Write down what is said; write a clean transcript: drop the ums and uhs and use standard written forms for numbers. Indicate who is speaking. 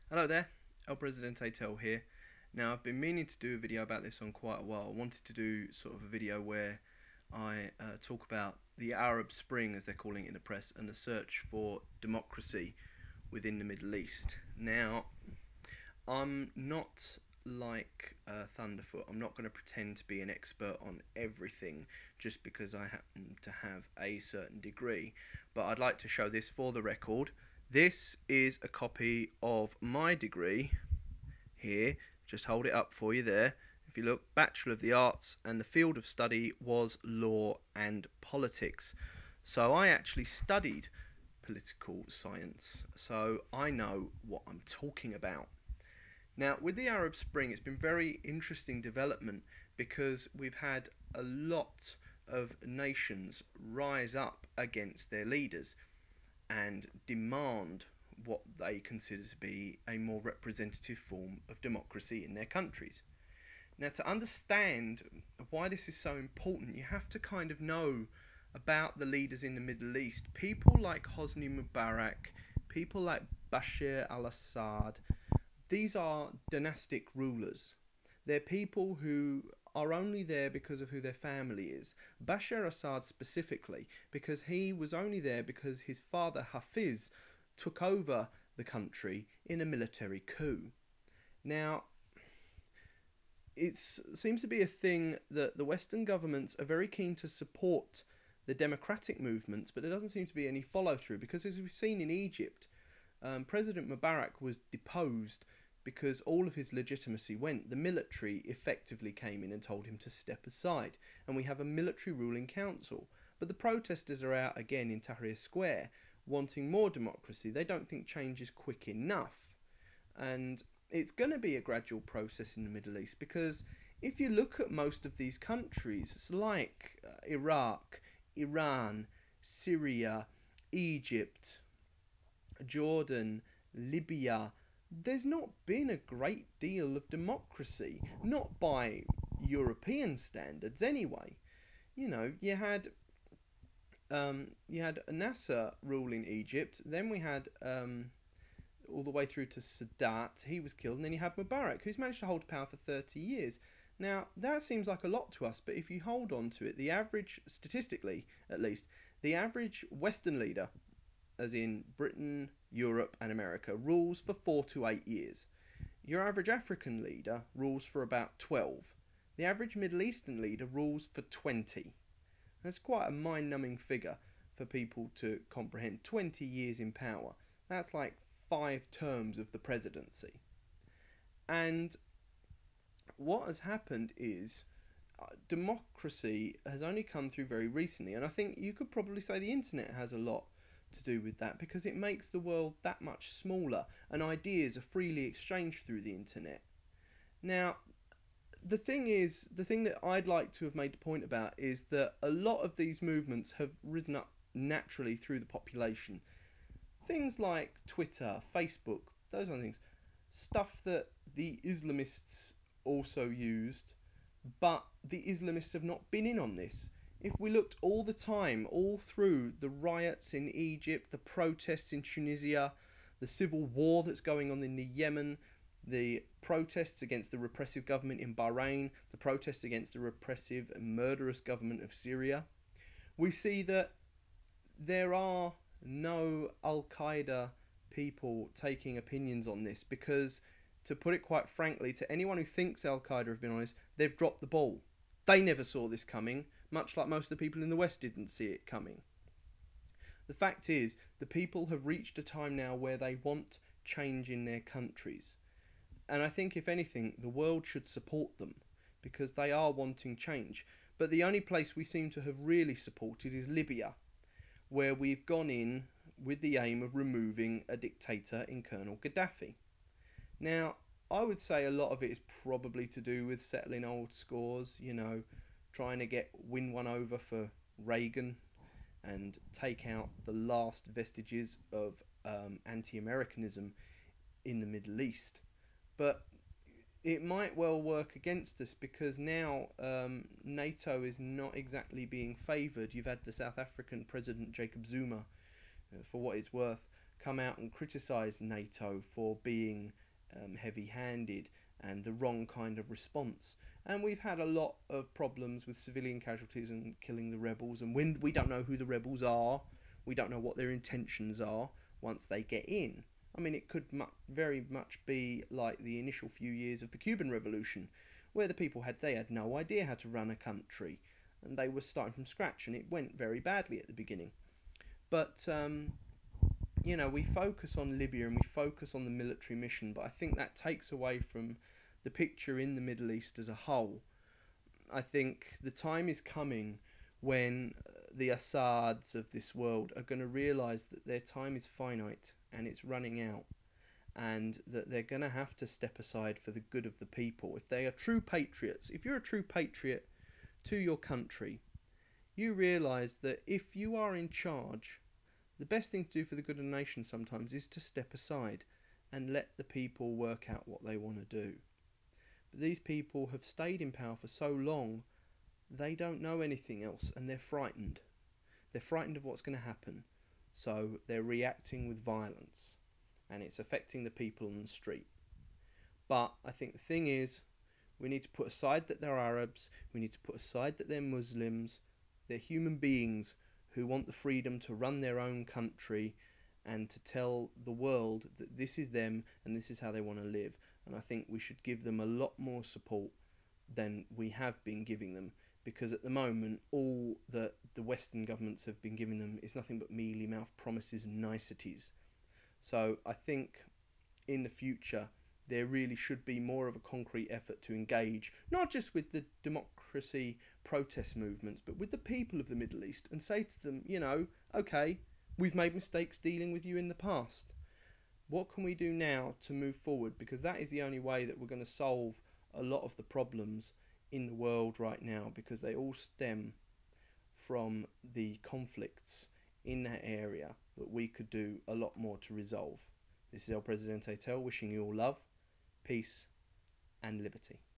Speaker 1: Hello there, El Presidente Tel here. Now, I've been meaning to do a video about this on quite a while. I wanted to do sort of a video where I talk about the Arab Spring, as they're calling it in the press, and the search for democracy within the Middle East. Now, I'm not like Thunderfoot. I'm not going to pretend to be an expert on everything just because I happen to have a certain degree. But I'd like to show this for the record. This is a copy of my degree here. Just hold it up for you there. If you look, Bachelor of the Arts, and the field of study was law and politics. So I actually studied political science, so I know what I'm talking about. Now, with the Arab Spring, it's been very interesting development because we've had a lot of nations rise up against their leaders and demand what they consider to be a more representative form of democracy in their countries. Now, to understand why this is so important, you have to kind of know about the leaders in the Middle East. People like Hosni Mubarak, people like Bashar al Assad, these are dynastic rulers. They're people who are only there because of who their family is. Bashar Assad specifically, because he was only there because his father Hafiz took over the country in a military coup. Now, it seems to be a thing that the Western governments are very keen to support the democratic movements, but there doesn't seem to be any follow through because, as we've seen in Egypt, President Mubarak was deposed because all of his legitimacy went. The military effectively came in and told him to step aside, and we have a military ruling council. But the protesters are out again in Tahrir Square wanting more democracy. They don't think change is quick enough. And it's going to be a gradual process in the Middle East because if you look at most of these countries, it's like Iraq, Iran, Syria, Egypt, Jordan, Libya, there's not been a great deal of democracy, not by European standards anyway. You know, you had Nasser ruling Egypt, then we had all the way through to Sadat, he was killed, and then you have Mubarak, who's managed to hold power for 30 years. Now, that seems like a lot to us, but if you hold on to it, the average, statistically at least, the average Western leader, as in Britain, Europe, and America, rules for 4 to 8 years. Your average African leader rules for about 12. The average Middle Eastern leader rules for 20. That's quite a mind numbing figure for people to comprehend. 20 years in power. That's like 5 terms of the presidency. And what has happened is democracy has only come through very recently, and I think you could probably say the internet has a lot to do with that because it makes the world that much smaller and ideas are freely exchanged through the internet. Now, the thing that I'd like to have made the point about is that a lot of these movements have risen up naturally through the population. Things like Twitter, Facebook, those kind of things. Stuff that the Islamists also used, but the Islamists have not been in on this. If we looked all the time, all through the riots in Egypt, the protests in Tunisia, the civil war that's going on in the Yemen, the protests against the repressive government in Bahrain, the protests against the repressive and murderous government of Syria, we see that there are no Al Qaeda people taking opinions on this because, to put it quite frankly, to anyone who thinks Al Qaeda have been honest, they've dropped the ball. They never saw this coming, much like most of the people in the West didn't see it coming. The fact is, the people have reached a time now where they want change in their countries. And I think, if anything, the world should support them because they are wanting change. But the only place we seem to have really supported is Libya, where we've gone in with the aim of removing a dictator in Colonel Gaddafi. Now, I would say a lot of it is probably to do with settling old scores, you know, trying to win one over for Reagan and take out the last vestiges of anti-Americanism in the Middle East. But it might well work against us because now NATO is not exactly being favoured. You've had the South African President Jacob Zuma, for what it's worth, come out and criticise NATO for being heavy-handed and the wrong kind of response. And we've had a lot of problems with civilian casualties and killing the rebels, and when we don't know who the rebels are, we don't know what their intentions are once they get in. I mean, it could very much be like the initial few years of the Cuban Revolution, where the people had no idea how to run a country, and they were starting from scratch, and it went very badly at the beginning. But we focus on Libya and we focus on the military mission, but I think that takes away from the picture in the Middle East as a whole. I think the time is coming when the Assads of this world are going to realise that their time is finite and it's running out, and that they're going to have to step aside for the good of the people. If they are true patriots, if you're a true patriot to your country, you realise that if you are in charge, the best thing to do for the good of the nation sometimes is to step aside and let the people work out what they want to do. But these people have stayed in power for so long, they don't know anything else, and they're frightened. They're frightened of what's going to happen, so they're reacting with violence, and it's affecting the people on the street. But I think the thing is, we need to put aside that they're Arabs, we need to put aside that they're Muslims, they're human beings who want the freedom to run their own country and to tell the world that this is them and this is how they want to live. And I think we should give them a lot more support than we have been giving them, because at the moment all that the Western governments have been giving them is nothing but mealy-mouthed promises and niceties. So I think in the future there really should be more of a concrete effort to engage, not just with the democracy protest movements, but with the people of the Middle East, and say to them, okay, we've made mistakes dealing with you in the past. What can we do now to move forward? Because that is the only way that we're going to solve a lot of the problems in the world right now, because they all stem from the conflicts in that area that we could do a lot more to resolve. This is El Presidente Tel wishing you all love, peace and liberty.